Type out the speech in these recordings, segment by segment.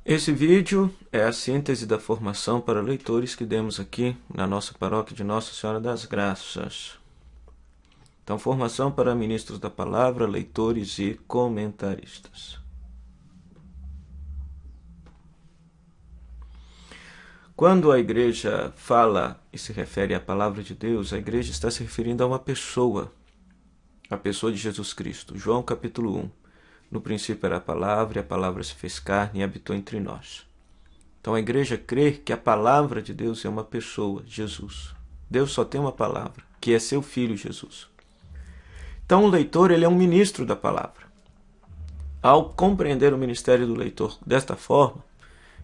Esse vídeo é a síntese da formação para leitores que demos aqui na nossa paróquia de Nossa Senhora das Graças. Então, formação para ministros da palavra, leitores e comentaristas. Quando a igreja fala e se refere à palavra de Deus, a igreja está se referindo a uma pessoa, a pessoa de Jesus Cristo. João capítulo 1. No princípio era a palavra, e a palavra se fez carne e habitou entre nós. Então a igreja crê que a palavra de Deus é uma pessoa, Jesus. Deus só tem uma palavra, que é seu Filho Jesus. Então o leitor ele é um ministro da palavra. Ao compreender o ministério do leitor desta forma,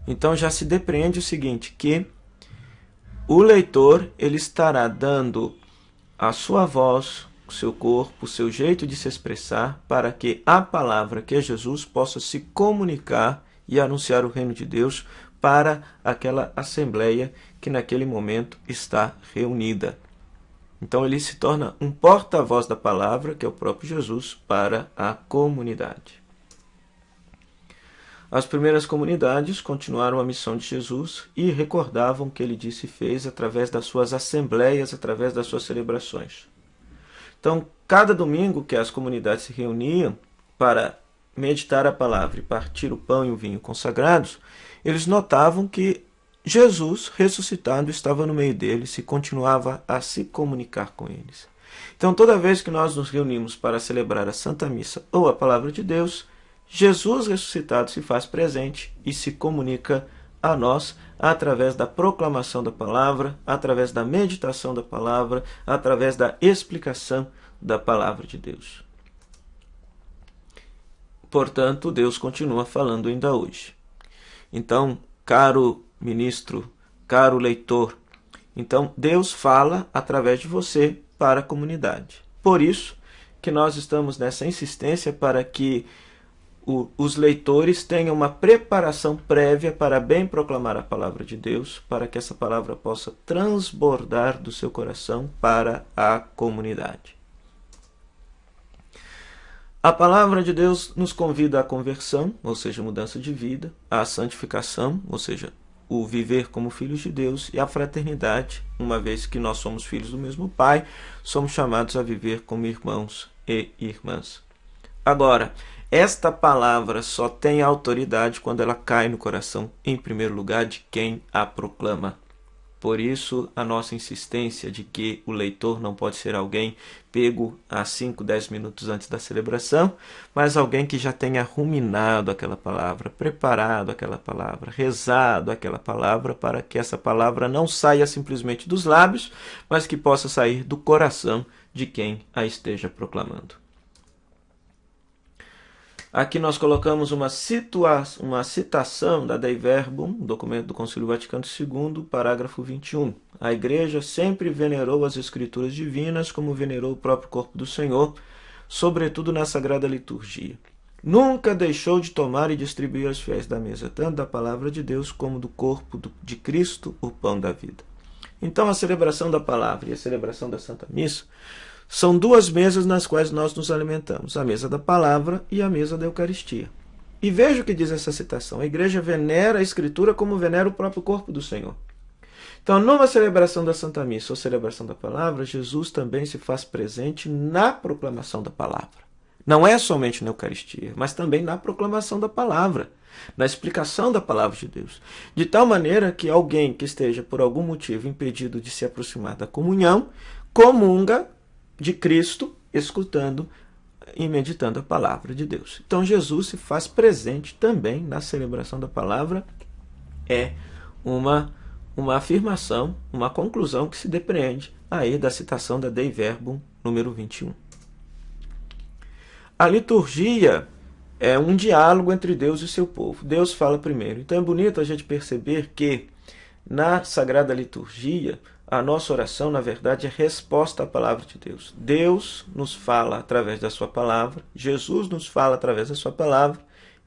então já se depreende o seguinte, que o leitor ele estará dando a sua voz, o seu corpo, o seu jeito de se expressar, para que a palavra, que é Jesus, possa se comunicar e anunciar o reino de Deus para aquela assembleia que naquele momento está reunida. Então ele se torna um porta-voz da palavra, que é o próprio Jesus, para a comunidade. As primeiras comunidades continuaram a missão de Jesus e recordavam o que ele disse e fez através das suas assembleias, através das suas celebrações. Então, cada domingo que as comunidades se reuniam para meditar a palavra e partir o pão e o vinho consagrados, eles notavam que Jesus, ressuscitado, estava no meio deles e continuava a se comunicar com eles. Então, toda vez que nós nos reunimos para celebrar a Santa Missa ou a Palavra de Deus, Jesus ressuscitado se faz presente e se comunica a nós através da proclamação da palavra, através da meditação da palavra, através da explicação da palavra de Deus. Portanto, Deus continua falando ainda hoje. Então, caro ministro, caro leitor, então Deus fala através de você para a comunidade. Por isso que nós estamos nessa insistência para que os leitores tenham uma preparação prévia para bem proclamar a palavra de Deus, para que essa palavra possa transbordar do seu coração para a comunidade. A palavra de Deus nos convida à conversão, ou seja, mudança de vida, à santificação, ou seja, o viver como filhos de Deus, e à fraternidade, uma vez que nós somos filhos do mesmo Pai, somos chamados a viver como irmãos e irmãs. Agora, esta palavra só tem autoridade quando ela cai no coração, em primeiro lugar, de quem a proclama. Por isso, a nossa insistência de que o leitor não pode ser alguém pego a 5, 10 minutos antes da celebração, mas alguém que já tenha ruminado aquela palavra, preparado aquela palavra, rezado aquela palavra, para que essa palavra não saia simplesmente dos lábios, mas que possa sair do coração de quem a esteja proclamando. Aqui nós colocamos uma citação da Dei Verbum, documento do Concílio Vaticano II, parágrafo 21. A Igreja sempre venerou as Escrituras divinas como venerou o próprio corpo do Senhor, sobretudo na Sagrada Liturgia. Nunca deixou de tomar e distribuir aos fiéis da mesa, tanto da palavra de Deus como do corpo de Cristo, o pão da vida. Então a celebração da palavra e a celebração da Santa Missa são duas mesas nas quais nós nos alimentamos, a mesa da palavra e a mesa da Eucaristia. E veja o que diz essa citação. A igreja venera a Escritura como venera o próprio corpo do Senhor. Então, numa celebração da Santa Missa ou celebração da palavra, Jesus também se faz presente na proclamação da palavra. Não é somente na Eucaristia, mas também na proclamação da palavra, na explicação da palavra de Deus. De tal maneira que alguém que esteja por algum motivo impedido de se aproximar da comunhão, comunga de Cristo, escutando e meditando a palavra de Deus. Então Jesus se faz presente também na celebração da palavra. É uma afirmação, uma conclusão que se depreende aí da citação da Dei Verbum número 21. A liturgia é um diálogo entre Deus e seu povo. Deus fala primeiro. Então é bonito a gente perceber que na Sagrada Liturgia a nossa oração, na verdade, é resposta à palavra de Deus. Deus nos fala através da sua palavra, Jesus nos fala através da sua palavra,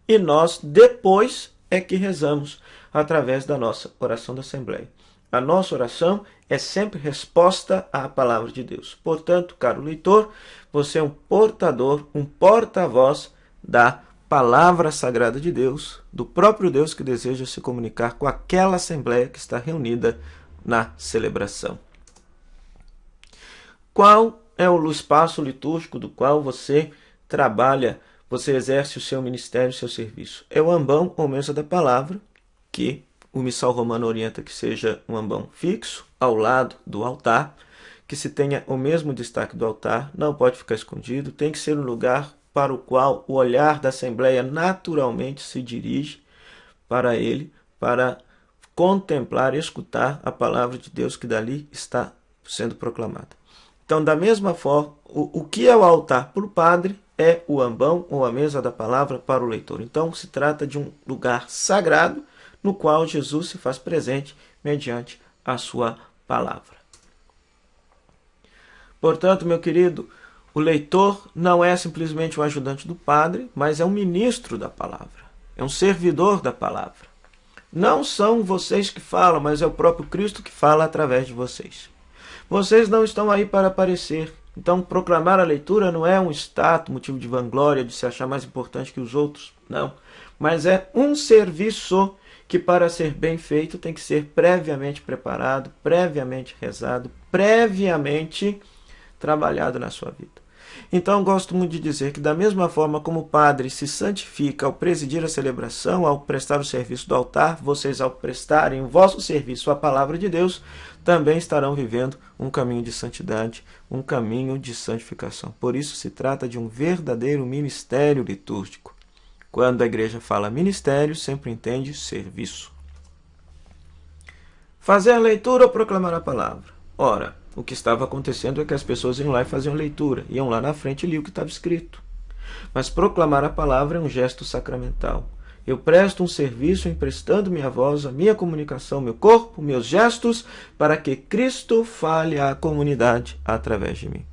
e nós, depois, é que rezamos através da nossa oração da Assembleia. A nossa oração é sempre resposta à palavra de Deus. Portanto, caro leitor, você é um portador, um porta-voz da palavra sagrada de Deus, do próprio Deus que deseja se comunicar com aquela assembleia que está reunida na celebração. Qual é o espaço litúrgico do qual você trabalha, você exerce o seu ministério, o seu serviço? É o ambão ou mesa da palavra, que o missal romano orienta que seja um ambão fixo, ao lado do altar, que se tenha o mesmo destaque do altar, não pode ficar escondido, tem que ser um lugar para o qual o olhar da Assembleia naturalmente se dirige para ele, para contemplar e escutar a palavra de Deus que dali está sendo proclamada. Então, da mesma forma, o que é o altar para o padre é o ambão ou a mesa da palavra para o leitor. Então, se trata de um lugar sagrado no qual Jesus se faz presente mediante a sua palavra. Portanto, meu querido, o leitor não é simplesmente um ajudante do padre, mas é um ministro da palavra, é um servidor da palavra. Não são vocês que falam, mas é o próprio Cristo que fala através de vocês. Vocês não estão aí para aparecer. Então, proclamar a leitura não é um status, motivo de vanglória, de se achar mais importante que os outros. Não. Mas é um serviço que, para ser bem feito, tem que ser previamente preparado, previamente rezado, previamente trabalhado na sua vida. Então, gosto muito de dizer que, da mesma forma como o padre se santifica ao presidir a celebração, ao prestar o serviço do altar, vocês, ao prestarem o vosso serviço à palavra de Deus, também estarão vivendo um caminho de santidade, um caminho de santificação. Por isso, se trata de um verdadeiro ministério litúrgico. Quando a igreja fala ministério, sempre entende serviço. Fazer leitura ou proclamar a palavra? Ora, o que estava acontecendo é que as pessoas iam lá e faziam leitura, iam lá na frente e liam o que estava escrito. Mas proclamar a palavra é um gesto sacramental. Eu presto um serviço emprestando minha voz, a minha comunicação, meu corpo, meus gestos, para que Cristo fale à comunidade através de mim.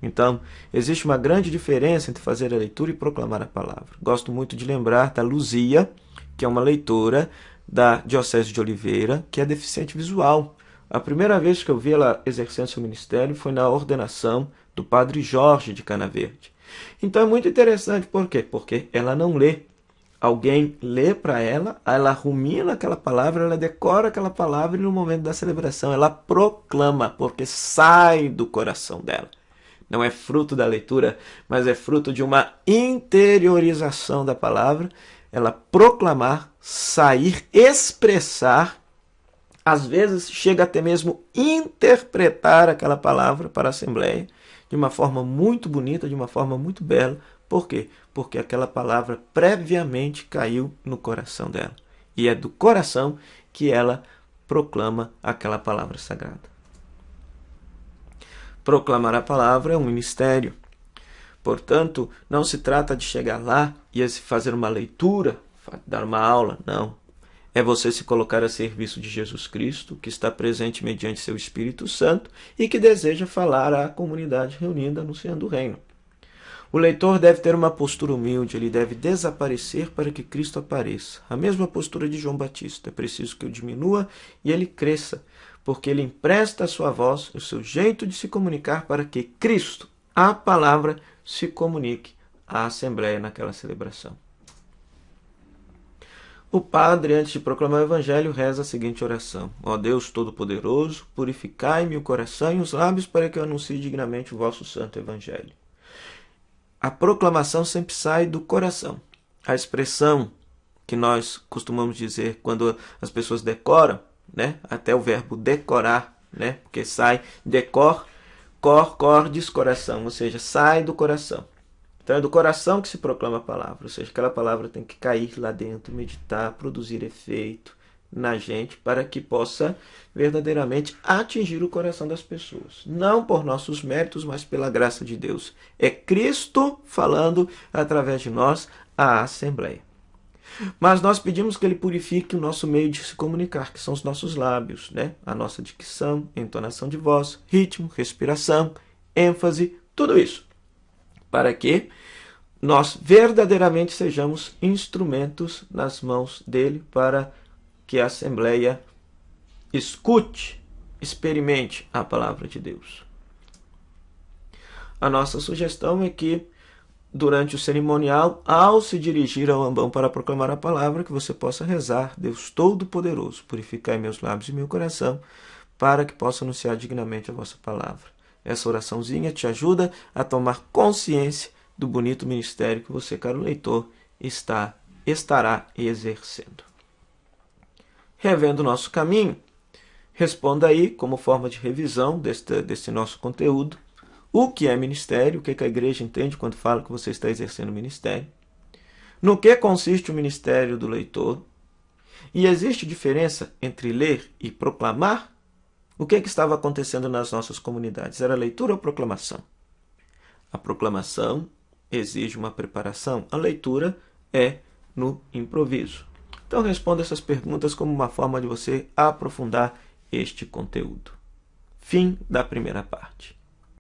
Então, existe uma grande diferença entre fazer a leitura e proclamar a palavra. Gosto muito de lembrar da Luzia, que é uma leitora da Diocese de Oliveira, que é deficiente visual. A primeira vez que eu vi ela exercendo seu ministério foi na ordenação do padre Jorge de Cana Verde. Então é muito interessante, por quê? Porque ela não lê. Alguém lê para ela rumina aquela palavra, ela decora aquela palavra e no momento da celebração ela proclama, porque sai do coração dela. Não é fruto da leitura, mas é fruto de uma interiorização da palavra. Ela proclamar, sair, expressar, às vezes chega até mesmo interpretar aquela palavra para a Assembleia de uma forma muito bonita, de uma forma muito bela. Por quê? Porque aquela palavra previamente caiu no coração dela. E é do coração que ela proclama aquela palavra sagrada. Proclamar a palavra é um ministério. Portanto, não se trata de chegar lá e fazer uma leitura, dar uma aula, não. É você se colocar a serviço de Jesus Cristo, que está presente mediante seu Espírito Santo e que deseja falar à comunidade reunida anunciando o reino. O leitor deve ter uma postura humilde, ele deve desaparecer para que Cristo apareça. A mesma postura de João Batista. É preciso que eu diminua e ele cresça, porque ele empresta a sua voz, o seu jeito de se comunicar para que Cristo, a palavra, se comunique à Assembleia naquela celebração. O padre, antes de proclamar o Evangelho, reza a seguinte oração: Ó Deus Todo-Poderoso, purificai-me o coração e os lábios para que eu anuncie dignamente o vosso santo Evangelho. A proclamação sempre sai do coração. A expressão que nós costumamos dizer quando as pessoas decoram, né? Até o verbo decorar, né? Porque sai decor, cordis, coração, ou seja, sai do coração. Então é do coração que se proclama a palavra, ou seja, aquela palavra tem que cair lá dentro, meditar, produzir efeito na gente para que possa verdadeiramente atingir o coração das pessoas. Não por nossos méritos, mas pela graça de Deus. É Cristo falando através de nós à Assembleia. Mas nós pedimos que Ele purifique o nosso meio de se comunicar, que são os nossos lábios, né? A nossa dicção, entonação de voz, ritmo, respiração, ênfase, tudo isso. Para que nós verdadeiramente sejamos instrumentos nas mãos dele para que a Assembleia escute, experimente a palavra de Deus. A nossa sugestão é que durante o cerimonial, ao se dirigir ao ambão para proclamar a palavra, que você possa rezar: Deus Todo-Poderoso, purificai meus lábios e meu coração, para que possa anunciar dignamente a vossa palavra. Essa oraçãozinha te ajuda a tomar consciência do bonito ministério que você, caro leitor, estará exercendo. Revendo o nosso caminho, responda aí, como forma de revisão desse nosso conteúdo, o que é ministério, o que a igreja entende quando fala que você está exercendo ministério, no que consiste o ministério do leitor, e existe diferença entre ler e proclamar? O que estava acontecendo nas nossas comunidades? Era leitura ou proclamação? A proclamação exige uma preparação, a leitura é no improviso. Então responda essas perguntas como uma forma de você aprofundar este conteúdo. Fim da primeira parte.